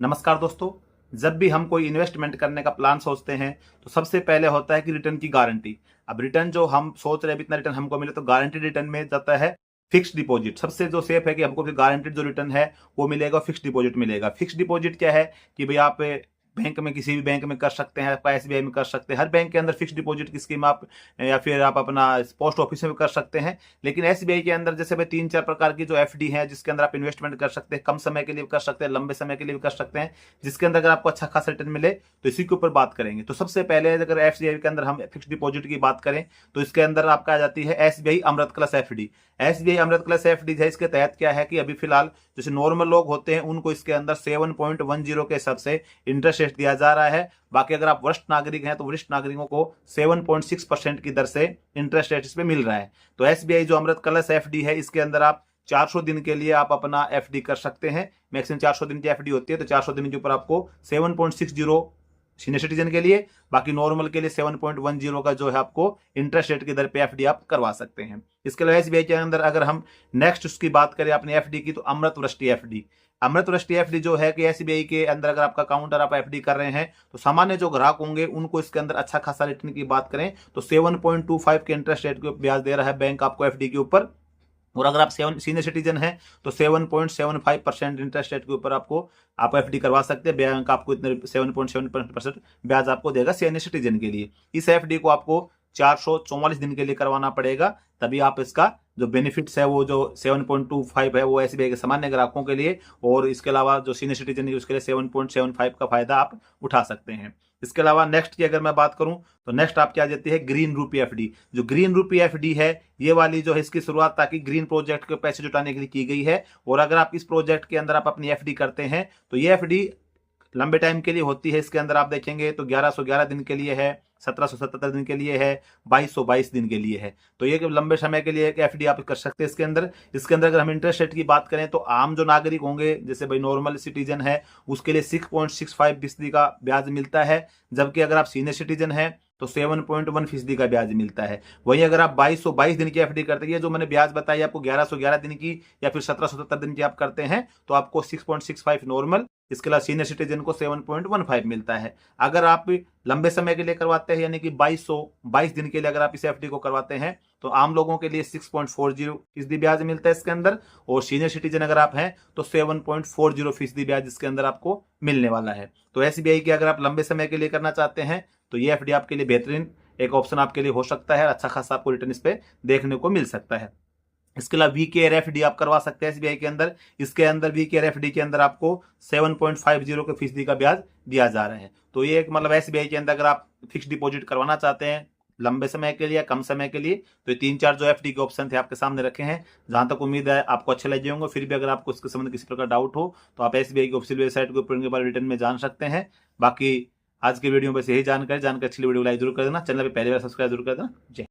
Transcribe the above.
नमस्कार दोस्तों। जब भी हम कोई इन्वेस्टमेंट करने का प्लान सोचते हैं तो सबसे पहले होता है कि रिटर्न की गारंटी। अब रिटर्न जो हम सोच रहे हैं इतना रिटर्न हमको मिले तो गारंटेड रिटर्न में जाता है फिक्स्ड डिपॉजिट। सबसे जो सेफ है कि हमको गारंटेड जो रिटर्न है वो मिलेगा, फिक्स्ड डिपॉजिट मिलेगा। फिक्स्ड डिपॉजिट क्या है कि भाई आप बैंक में किसी भी बैंक में कर सकते हैं, आपका एसबीआई में कर सकते हैं। हर बैंक के अंदर फिक्स्ड डिपॉजिट की स्कीम आप या फिर आप अपना पोस्ट ऑफिस में भी कर सकते हैं। लेकिन एसबीआई के अंदर जैसे भाई 3-4 प्रकार की जो एफडी है जिसके अंदर आप इन्वेस्टमेंट कर सकते हैं, कम समय के लिए भी कर सकते हैं, लंबे समय के लिए भी कर सकते हैं, जिसके अंदर अगर आपको अच्छा खासा रिटर्न मिले तो इसी के ऊपर बात करेंगे। तो सबसे पहले अगर एसबीआई के अंदर हम फिक्स्ड डिपॉजिट की बात करें तो इसके अंदर आपका आ जाती है एसबीआई अमृत प्लस एफडी। एसबीआई अमृत प्लस एफडी है, इसके तहत क्या है कि अभी फिलहाल जैसे नॉर्मल लोग होते हैं उनको इसके अंदर 7.10 के हिसाब से इंटरेस्ट रेट दिया जा रहा है। बाकी अगर आप वरिष्ठ नागरिक हैं तो वरिष्ठ नागरिकों को 7.6% की दर से इंटरेस्ट रेट इसमें मिल रहा है। तो एसबीआई जो अमृत कलश एफडी है इसके अंदर आप 400 दिन के लिए आप अपना एफडी कर सकते हैं। मैक्सिमम 400 दिन की एफडी होती है, तो 400 दिन के ऊपर आपको 7.60 सीनियर सिटीजन के लिए, बाकी नॉर्मल के लिए 7.10 का जो है आपको इंटरेस्ट रेट की दर पे एफडी आप करवा सकते हैं। इसके अलावा एसबीआई के अंदर अगर हम नेक्स्ट उसकी बात करें अपनी एफडी की तो अमृत वृष्टि एफडी। अमृत वृष्टि एफडी जो है कि एसबीआई के अंदर अगर आपका अकाउंट आप एफडी कर रहे हैं तो सामान्य जो ग्राहक होंगे उनको इसके अंदर अच्छा खासा रिटर्न की बात करें तो 7.25 के इंटरेस्ट रेट के ब्याज दे रहा है बैंक आपको एफडी के ऊपर। और अगर आप सीनियर सिटीजन हैं तो 7.75% इंटरेस्ट रेट के ऊपर आप एफडी करवा सकते हैं। बैंक आपको इतने 7.7% ब्याज आपको देगा सीनियर सिटीजन के लिए। इस एफडी को आपको 444 दिन के लिए करवाना पड़ेगा, तभी आप इसका जो बेनिफिट्स है वो जो 7.25 है वो एसबीआई के सामान्य ग्राहकों के लिए, और इसके अलावा जो सीनियर सिटीजन है उसके लिए 7.75 का फायदा आप उठा सकते हैं। इसके अलावा नेक्स्ट की अगर मैं बात करूं तो नेक्स्ट आपकी आ जाती है ग्रीन रूपी एफडी। जो ग्रीन रूपी एफडी है ये वाली जो है इसकी शुरुआत ताकि ग्रीन प्रोजेक्ट के पैसे जुटाने के लिए की गई है। और अगर आप इस प्रोजेक्ट के अंदर आप अपनी एफडी करते हैं तो ये एफडी लंबे टाइम के लिए होती है। इसके अंदर आप देखेंगे तो 1111 दिन के लिए है, 1777 दिन के लिए है, 2222 दिन के लिए है। तो ये लंबे समय के लिए एक एफडी आप कर सकते हैं। इसके अंदर अगर हम इंटरेस्ट रेट की बात करें तो आम जो नागरिक होंगे जैसे भाई नॉर्मल सिटीजन है उसके लिए 6.65% का ब्याज मिलता है, जबकि अगर आप सीनियर सिटीजन है तो 7.1% का ब्याज मिलता है। वहीं अगर आप 2222 दिन की एफडी करते हैं, जो मैंने ब्याज बताई आपको 1111 दिन की या फिर 1777 दिन की आप करते हैं तो आपको 6.65 नॉर्मल, इसके अलावा सीनियर सिटीजन को 7.15 मिलता है। अगर आप लंबे समय के लिए करवाते हैं यानी कि 2222 दिन के लिए अगर आप इस एफडी को करवाते हैं तो आम लोगों के लिए 6.40% ब्याज मिलता है इसके अंदर, और सीनियर सिटीजन अगर आप हैं तो 7.40% ब्याज इसके अंदर आपको मिलने वाला है। तो एसबीआई की अगर आप लंबे समय के लिए करना चाहते हैं तो ये एफडी आपके लिए बेहतरीन एक ऑप्शन आपके लिए हो सकता है। अच्छा खासा आपको रिटर्न इस पे देखने को मिल सकता है। इसके अलावा वी केयर एफडी आप करवा सकते हैं एसबीआई के अंदर। इसके अंदर वी केयर एफडी के अंदर आपको 7.50 का ब्याज दिया जा रहा है। तो ये एक मतलब एसबीआई के अंदर अगर आप फिक्स डिपॉजिट करवाना चाहते हैं लंबे समय के लिए, कम समय के लिए, तो ये 3-4 जो एफडी के ऑप्शन थे आपके सामने रखे हैं। जहां तक उम्मीद है आपको अच्छे लगे होंगे। फिर भी अगर आपको इसके संबंध किसी प्रकार डाउट हो तो आप एसबीआई की ऑफिशियल वेबसाइट के ऊपर इनके बारे में रिटर्न में जान सकते हैं। बाकी आज की वीडियो में बस यही जानकारी अच्छी वीडियो लाइक जरूर कर देना, चैनल पर पहली बार सब्सक्राइब जरूर कर देना। जय